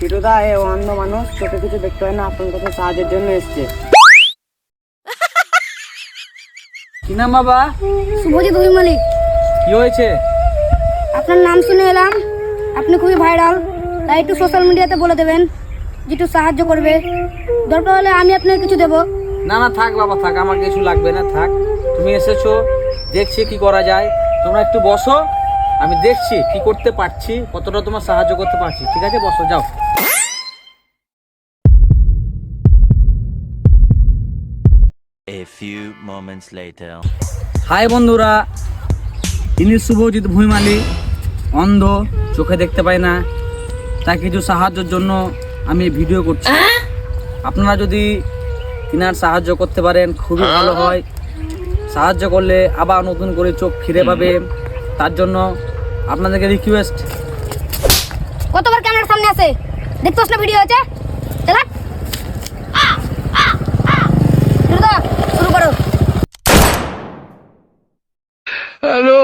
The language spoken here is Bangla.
বিরুদা এ অন্ধ মানুষ, চোখে কিছু দেখতে হয় না, আপনার কাছে সাহায্যের জন্য এসছে। কি নাম বাবা? শুভজিৎ ভুইমালি। কি হয়েছে? আপনার নাম শুনে এলাম, আপনি খুবই ভাইরাল, তাই একটু সোশ্যাল মিডিয়াতে বলে দেবেন যে একটু সাহায্য করবে। দরকার হলে আমি আপনাকে কিছু দেবো। না না থাক বাবা থাক, আমার কিছু লাগবে না, থাক। তুমি এসেছো, দেখছি কি করা যায়। তোমরা একটু বসো, আমি দেখছি কি করতে পারছি, কতটা তোমার সাহায্য করতে পারছি। ঠিক আছে, বসো, যাও। A few moments later. Hi বন্ধুরা, ইনি শুভজিৎ ভুইমালি, অন্ধ, চোখে দেখতে পায় না, তাই কিছু সাহায্যের জন্য আমি ভিডিও করছি। আপনারা যদি তিনার সাহায্য করতে পারেন খুবই ভালো হয়। সাহায্য করলে আবার নতুন করে চোখ ফিরে পাবে, তার জন্য আপনাদেরকে রিকোয়েস্ট। কতবার ক্যামেরার সামনে আসে, দেখতে না ভিডিও আছে, চালা বিরুদা, শুরু করো। Hello.